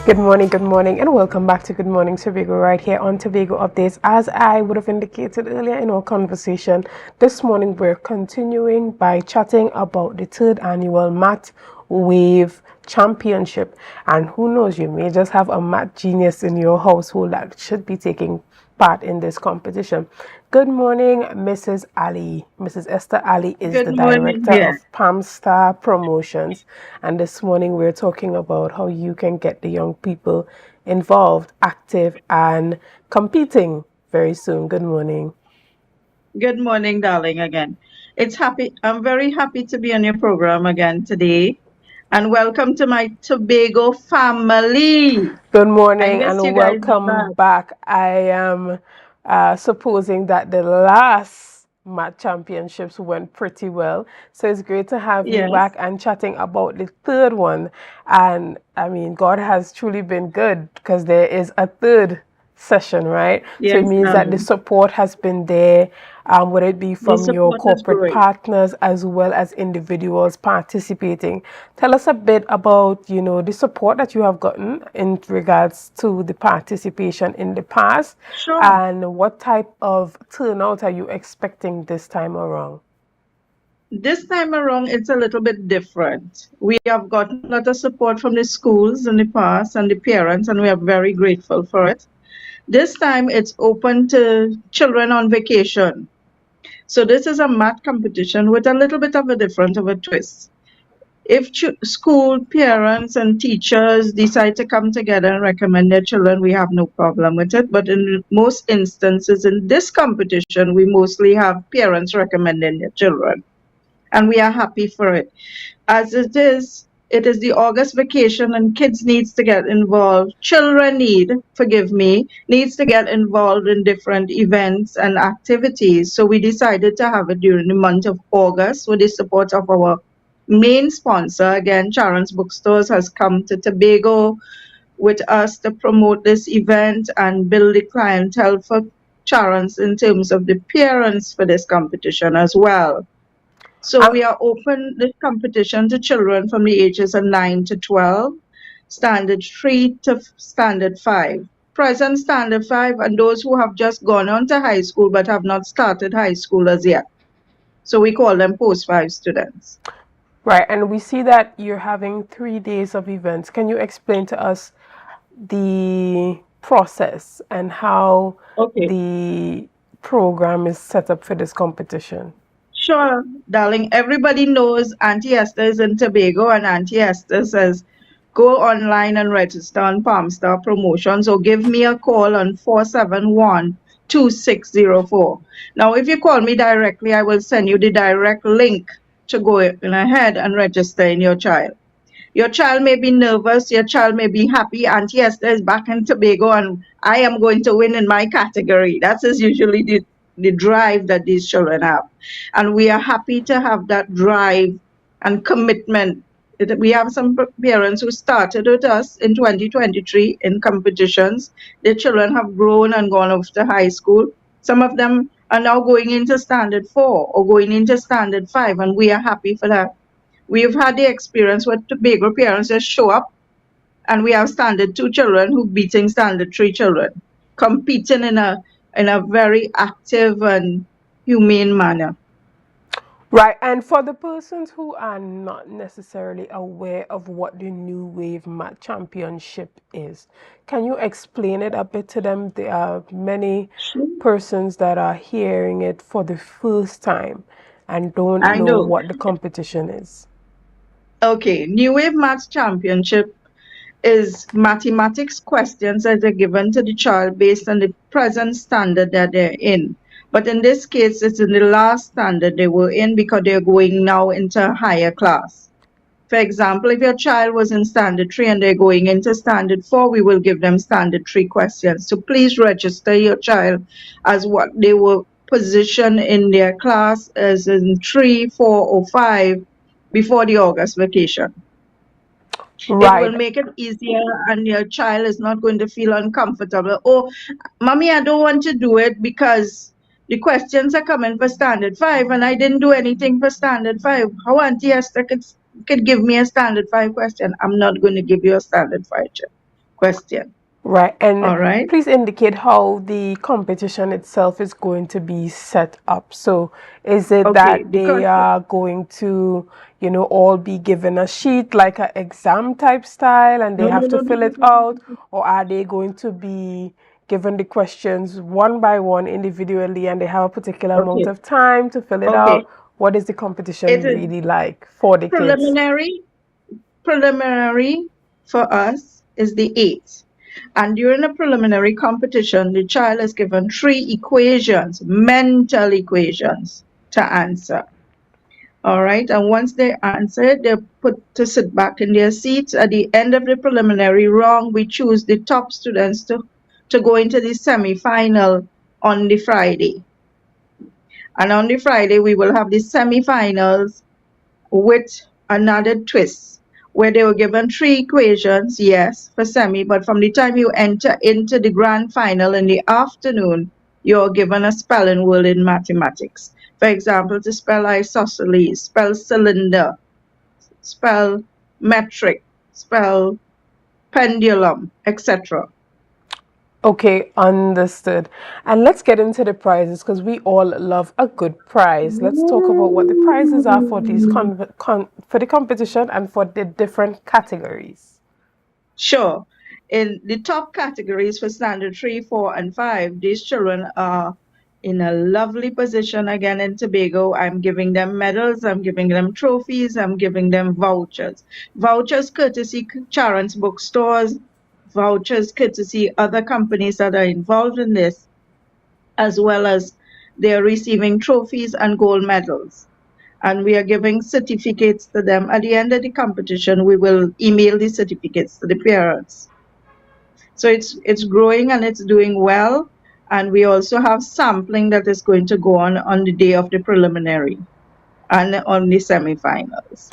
good morning, and welcome back to Good Morning Tobago right here on Tobago Updates. As I would have indicated earlier in our conversation, this morning we're continuing by chatting about the third annual Math Wave Championship. And who knows, you may just have a math genius in your household that should be taking part in this competition. Good morning, Mrs. Ali. Mrs. Esther Ali is Good the morning, director dear. of Palmstar Promotions, and this morning we're talking about how you can get the young people involved, active, and competing very soon. Good morning. Good morning, darling, again. I'm very happy to be on your program again today. And welcome to my Tobago family. Good I morning miss you and guys a welcome lot. back. I am supposing that the last Math Championships went pretty well. So it's great to have you Yes, back and chatting about the third one. And I mean, God has truly been good because there is a third session, right? So it yes, means that the darling. support has been there, whether it be The from your support is corporate growing. partners as well as individuals participating. Tell us a bit about, the support that you have gotten in regards to the participation in the past, Sure. and what type of turnout are you expecting this time around? This time around, it's a little bit different. We have gotten a lot of support from the schools in the past and the parents, and we are very grateful for it. This time, it's open to children on vacation. So this is a math competition with a little bit of a different of a twist. If school parents and teachers decide to come together and recommend their children, we have no problem with it. But in most instances in this competition, we mostly have parents recommending their children, and we are happy for it. As it is the August vacation and kids needs to get involved. Children forgive me, needs to get involved in different events and activities. So we decided to have it during the month of August with the support of our main sponsor. Again, Sharon's Bookstores has come to Tobago with us to promote this event and build the clientele for Sharon's in terms of the parents for this competition as well. So Uh, we are open this competition to children from the ages of 9 to 12, standard 3 to standard 5. Present standard 5 and those who have just gone on to high school but have not started high school as yet. So we call them post 5 students. right, and we see that you're having 3 days of events. Can you explain to us the process and how Okay. the program is set up for this competition? Sure, darling. Everybody knows Auntie Esther is in Tobago, and Auntie Esther says, go online and register on Palmstar Promotions or give me a call on 471-2604. Now, if you call me directly, I will send you the direct link to go in ahead and register in your child. Your child may be nervous, your child may be happy. Auntie Esther is back in Tobago and I am going to win in my category. That is usually the drive that these children have. And we are happy to have that drive and commitment. We have some parents who started with us in 2023 in competitions. Their children have grown and gone off to high school. Some of them are now going into standard 4 or going into standard 5, and we are happy for that. We've had the experience where Tobago parents just show up and we have standard 2 children who beating standard 3 children, competing in a very active and humane manner. Right, and for the persons who are not necessarily aware of what the New Wave Mat Championship is, can you explain it a bit to them? There are many Sure. persons that are hearing it for the first time and don't I know know. what the competition is. Okay, New Wave Maths Championship is mathematics questions that are given to the child based on the present standard that they're in. But in this case, it's in the last standard they were in because they're going now into a higher class. For example, if your child was in standard 3 and they're going into standard 4, we will give them standard 3 questions. So please register your child as what they were positioned in their class as in 3, 4, or 5 before the August vacation. It will Right. make it easier and your child is not going to feel uncomfortable. Oh, mommy, I don't want to do it because the questions are coming for standard 5 and I didn't do anything for standard 5. How Auntie Esther could give me a standard 5 question? I'm not going to give you a standard 5 check. question. Right. And All right. please indicate how the competition itself is going to be set up. So is it Okay. that they Because are going to, all be given a sheet like an exam type style and they no, have no, to no, no, fill no, it no, no, out? no. Or are they going to be given the questions one by one individually and they have a particular amount Okay. of time to fill it Okay. out? What is the It competition is really like for the kids? preliminary. Preliminary for us is the 8th. And during the preliminary competition, the child is given 3 equations, mental equations to answer. All right. And once they answer it, they're put to sit back in their seats. At the end of the preliminary round, we choose the top students to go into the semi-final on the Friday. And on the Friday, we will have the semi-finals with another twist where they were given 3 equations, yes, for semi, but from the time you enter into the grand final in the afternoon, you're given a spelling word in mathematics. For example, to spell isosceles, spell cylinder, spell metric, spell pendulum, etc. Okay, understood. And let's get into the prizes because we all love a good prize. Let's talk about what the prizes are for these for the competition and for the different categories. Sure. In the top categories for standard 3, 4, and 5, these children are in a lovely position again in Tobago. I'm giving them medals, I'm giving them trophies, I'm giving them vouchers. Vouchers courtesy Charon's bookstores, vouchers courtesy other companies that are involved in this, as well as they're receiving trophies and gold medals. And we are giving certificates to them. At the end of the competition, we will email the certificates to the parents. So it's growing and it's doing well. And we also have sampling that is going to go on the day of the preliminary and on the semifinals.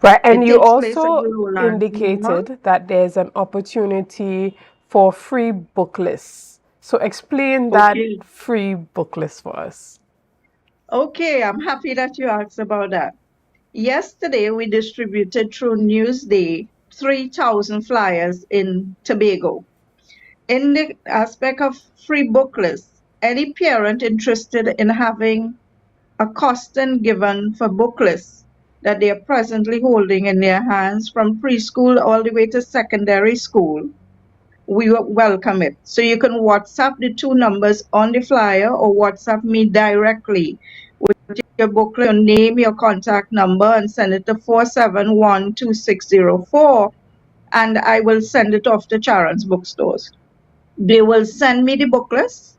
Right, and It you takes place at also the Roland. indicated that there's an opportunity for free book lists. So explain that Okay. free book list for us. Okay, I'm happy that you asked about that. Yesterday, we distributed through Newsday 3,000 flyers in Tobago. In the aspect of free book lists, any parent interested in having a costing given for book lists that they are presently holding in their hands from preschool all the way to secondary school, we welcome it. So you can WhatsApp the 2 numbers on the flyer or WhatsApp me directly with your booklet, your name, your contact number, and send it to 4712604, and I will send it off to Charon's bookstores. They will send me the booklets,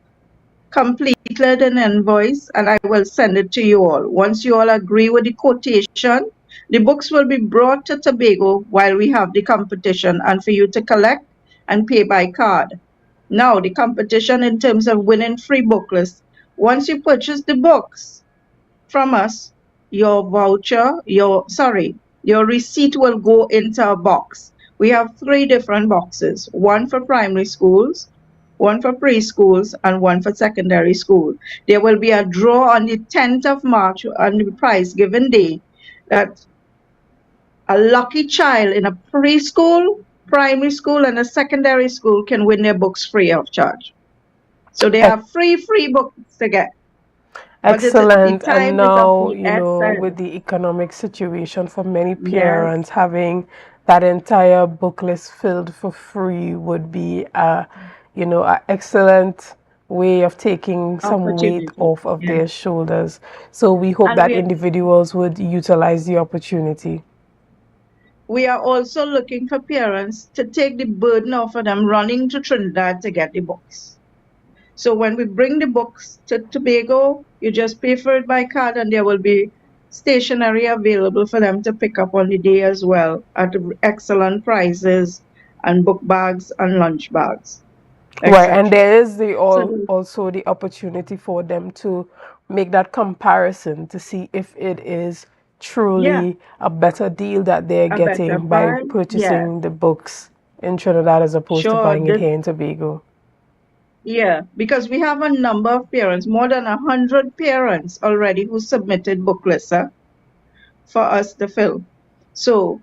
completed an invoice, and I will send it to you all. Once you all agree with the quotation, the books will be brought to Tobago while we have the competition and for you to collect and pay by card. Now, the competition in terms of winning free booklets, once you purchase the books from us, your your receipt will go into a box. We have 3 different boxes, one for primary schools, one for preschools, and one for secondary school. There will be a draw on the 10th of March on the prize given day that a lucky child in a preschool, primary school, and a secondary school can win their books free of charge. So they have free books to get. But the Excellent. And time is of now, the with essence. the economic situation for many Yes, parents, having that entire book list filled for free would be a excellent way of taking some weight opportunity. off of Yeah. their shoulders. So we hope And that individuals would utilize the opportunity. we are also looking for parents to take the burden off of them running to Trinidad to get the books. So when we bring the books to Tobago, you just pay for it by card and there will be stationery available for them to pick up on the day as well at excellent prices and book bags and lunch bags, Right, and etc. there is So also the opportunity for them to make that comparison to see if it is yeah, truly a better deal that they're a better getting by price. Yes, purchasing the books in Trinidad as opposed to sure. buying it here in Tobago. Yeah, because we have a number of parents, more than 100 parents already who submitted book lists for us to fill. So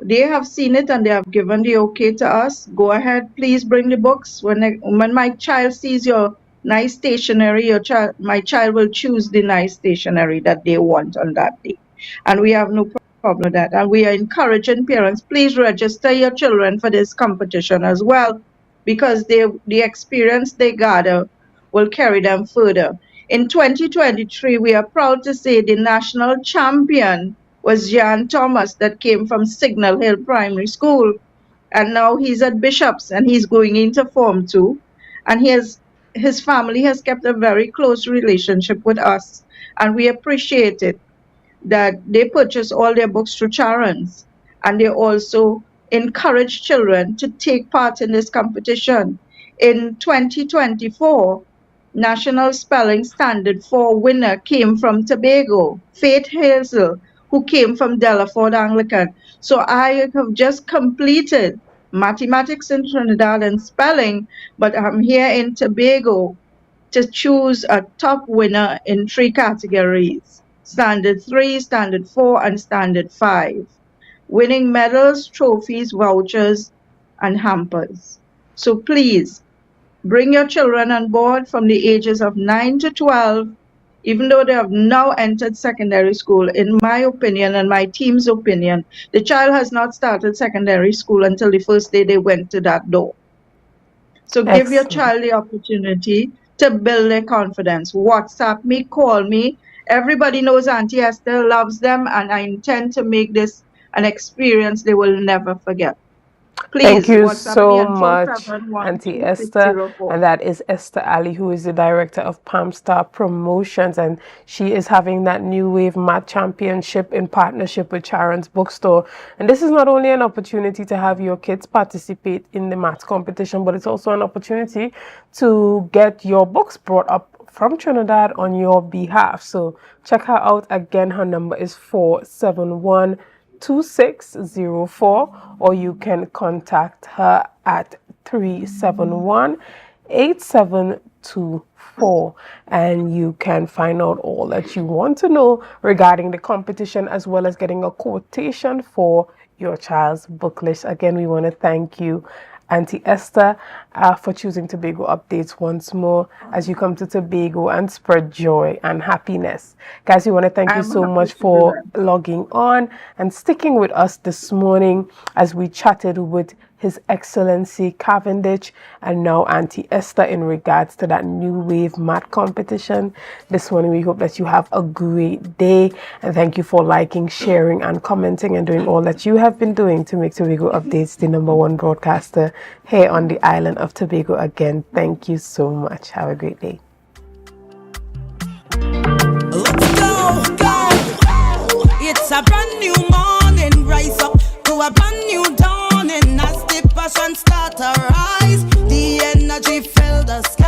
they have seen it and they have given the okay to us. Go ahead, please bring the books. When my child sees your nice stationery, my child will choose the nice stationery that they want on that day. And we have no problem with that. And we are encouraging parents, please register your children for this competition as well, because the experience they gather will carry them further. In 2023, we are proud to say the national champion was Jan Thomas, that came from Signal Hill Primary School. And now he's at Bishop's and he's going into Form 2. And his family has kept a very close relationship with us. And we appreciate it that they purchase all their books through Charon's. And they also encourage children to take part in this competition. In 2024, National Spelling Standard 4 winner came from Tobago, Faith Hazel, who came from Delaford Anglican. So I have just completed mathematics in Trinidad and spelling, but I'm here in Tobago to choose a top winner in 3 categories: Standard 3, Standard 4, and Standard 5, winning medals, trophies, vouchers, and hampers. So please, bring your children on board from the ages of 9 to 12, even though they have now entered secondary school. In my opinion and my team's opinion, the child has not started secondary school until the first day they went to that door. So give your child the opportunity to build their confidence. WhatsApp me, call me. Everybody knows Auntie Esther loves them, and I intend to make this an experience they will never forget. Please, thank you WhatsApp so me much, Auntie Esther. And that is Esther Ali, who is the director of Palm Star Promotions. And she is having that New Wave Math Championship in partnership with Charon's Bookstore. And this is not only an opportunity to have your kids participate in the math competition, but it's also an opportunity to get your books brought up from Trinidad on your behalf. So check her out. Again, her number is 471-2604, or you can contact her at 371-8724, and you can find out all that you want to know regarding the competition, as well as getting a quotation for your child's book list. Again, we want to thank you, Auntie Esther, for choosing Tobago Updates once more as you come to Tobago and spread joy and happiness. Guys, we want to thank you so much for logging on and sticking with us this morning as we chatted with His Excellency Cavendish and now Auntie Esther in regards to that New Wave Math competition. This morning, we hope that you have a great day, and thank you for liking, sharing, and commenting and doing all that you have been doing to make Tobago Updates the #1 broadcaster here on the island of Tobago. Again, thank you so much. Have a great day. Let's go, go. It's a brand new morning, rise up to a brand new dawning as the passion start to rise. The energy fill the sky.